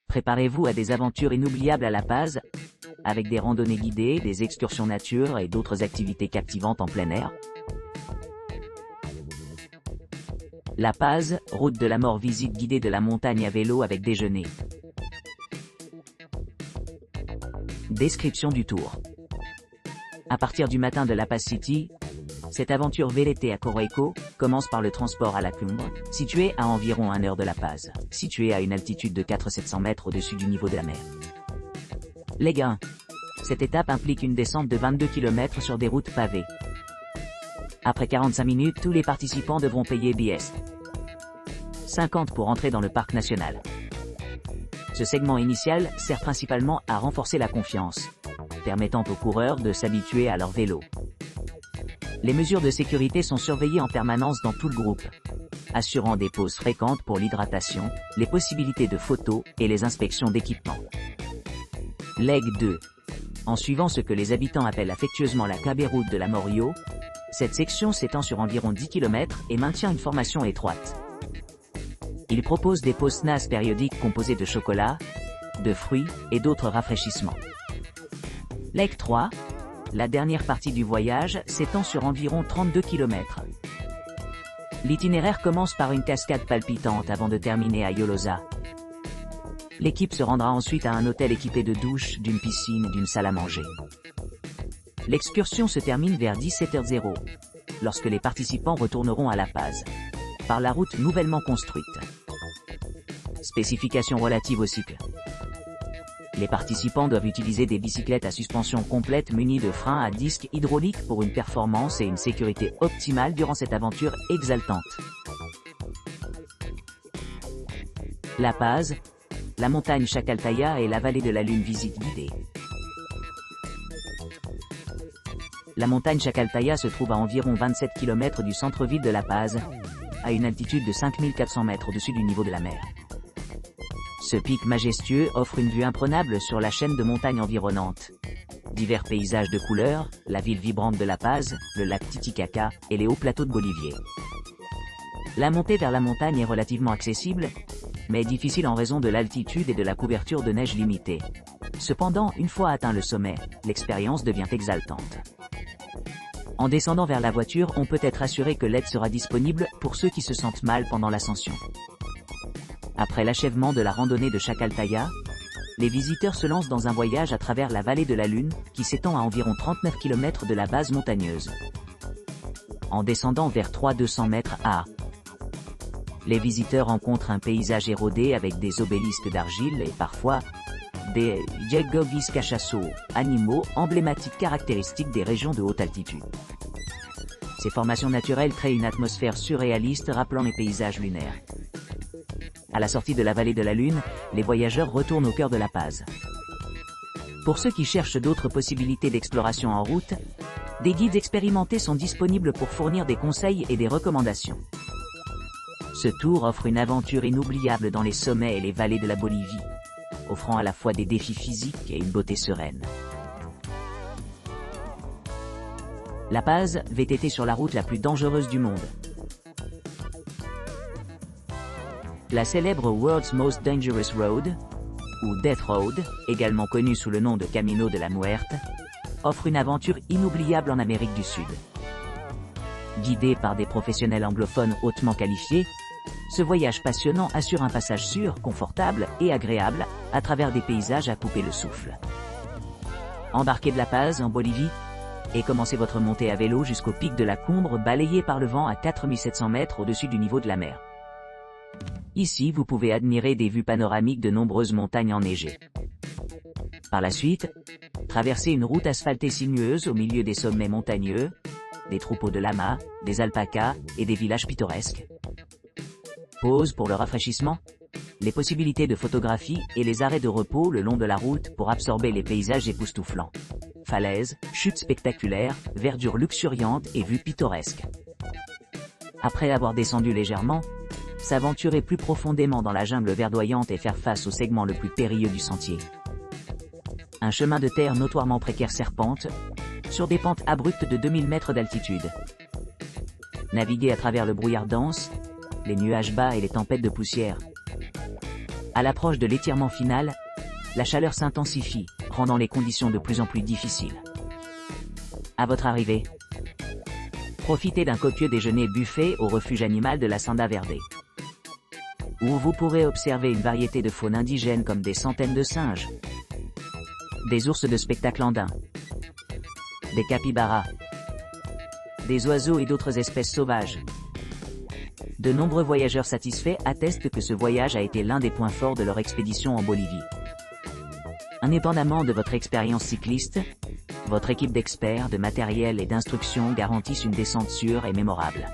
Préparez-vous à des aventures inoubliables à La Paz, avec des randonnées guidées, des excursions nature et d'autres activités captivantes en plein air. La Paz, route de la mort, visite guidée de la montagne à vélo avec déjeuner. Description du tour. À partir du matin de La Paz City, cette aventure VLT à Coroico commence par le transport à la Cumbre, situé à environ 1 heure de La Paz, situé à une altitude de 400-700 mètres au-dessus du niveau de la mer. Les gains. Cette étape implique une descente de 22 km sur des routes pavées. Après 45 minutes, tous les participants devront payer BS 50 pour entrer dans le parc national. Ce segment initial sert principalement à renforcer la confiance, permettant aux coureurs de s'habituer à leur vélo. Les mesures de sécurité sont surveillées en permanence dans tout le groupe, assurant des pauses fréquentes pour l'hydratation, les possibilités de photos et les inspections d'équipement. Leg 2. En suivant ce que les habitants appellent affectueusement la Caberoute de la Morio, cette section s'étend sur environ 10 km et maintient une formation étroite. Il propose des pauses snacks périodiques composées de chocolat, de fruits et d'autres rafraîchissements. Leg 3. La dernière partie du voyage s'étend sur environ 32 km. L'itinéraire commence par une cascade palpitante avant de terminer à Yolosa. L'équipe se rendra ensuite à un hôtel équipé de douches, d'une piscine et d'une salle à manger. L'excursion se termine vers 17h00, lorsque les participants retourneront à La Paz, par la route nouvellement construite. Spécifications relatives au cycle. Les participants doivent utiliser des bicyclettes à suspension complète munies de freins à disque hydrauliques pour une performance et une sécurité optimale durant cette aventure exaltante. La Paz, la montagne Chacaltaya et la vallée de la Lune, visite guidée. La montagne Chacaltaya se trouve à environ 27 km du centre-ville de La Paz, à une altitude de 5400 mètres au-dessus du niveau de la mer. Ce pic majestueux offre une vue imprenable sur la chaîne de montagnes environnantes. Divers paysages de couleurs, la ville vibrante de La Paz, le lac Titicaca et les hauts plateaux de Bolivier. La montée vers la montagne est relativement accessible, mais difficile en raison de l'altitude et de la couverture de neige limitée. Cependant, une fois atteint le sommet, l'expérience devient exaltante. En descendant vers la voiture, on peut être assuré que l'aide sera disponible pour ceux qui se sentent mal pendant l'ascension. Après l'achèvement de la randonnée de Chacaltaya, les visiteurs se lancent dans un voyage à travers la vallée de la Lune, qui s'étend à environ 39 km de la base montagneuse. En descendant vers 300-200 mètres à, les visiteurs rencontrent un paysage érodé avec des obélisques d'argile et parfois des jaguars cachasso, animaux emblématiques caractéristiques des régions de haute altitude. Ces formations naturelles créent une atmosphère surréaliste rappelant les paysages lunaires. À la sortie de la vallée de la Lune, les voyageurs retournent au cœur de La Paz. Pour ceux qui cherchent d'autres possibilités d'exploration en route, des guides expérimentés sont disponibles pour fournir des conseils et des recommandations. Ce tour offre une aventure inoubliable dans les sommets et les vallées de la Bolivie, offrant à la fois des défis physiques et une beauté sereine. La Paz, VTT sur la route la plus dangereuse du monde. La célèbre World's Most Dangerous Road, ou Death Road, également connue sous le nom de Camino de la Muerte, offre une aventure inoubliable en Amérique du Sud. Guidé par des professionnels anglophones hautement qualifiés, ce voyage passionnant assure un passage sûr, confortable et agréable, à travers des paysages à couper le souffle. Embarquez de La Paz en Bolivie, et commencez votre montée à vélo jusqu'au pic de la Cumbre balayé par le vent à 4700 mètres au-dessus du niveau de la mer. Ici, vous pouvez admirer des vues panoramiques de nombreuses montagnes enneigées. Par la suite, traversez une route asphaltée sinueuse au milieu des sommets montagneux, des troupeaux de lamas, des alpacas et des villages pittoresques. Pause pour le rafraîchissement, les possibilités de photographie et les arrêts de repos le long de la route pour absorber les paysages époustouflants. Falaises, chutes spectaculaires, verdure luxuriante et vues pittoresques. Après avoir descendu légèrement, s'aventurer plus profondément dans la jungle verdoyante et faire face au segment le plus périlleux du sentier. Un chemin de terre notoirement précaire serpente, sur des pentes abruptes de 2000 mètres d'altitude. Naviguer à travers le brouillard dense, les nuages bas et les tempêtes de poussière. À l'approche de l'étirement final, la chaleur s'intensifie, rendant les conditions de plus en plus difficiles. À votre arrivée, profitez d'un copieux déjeuner buffet au refuge animal de la Senda Verde, où vous pourrez observer une variété de faune indigène comme des centaines de singes, des ours de spectacle andin, des capybaras, des oiseaux et d'autres espèces sauvages. De nombreux voyageurs satisfaits attestent que ce voyage a été l'un des points forts de leur expédition en Bolivie. Indépendamment de votre expérience cycliste, votre équipe d'experts, de matériel et d'instruction garantissent une descente sûre et mémorable.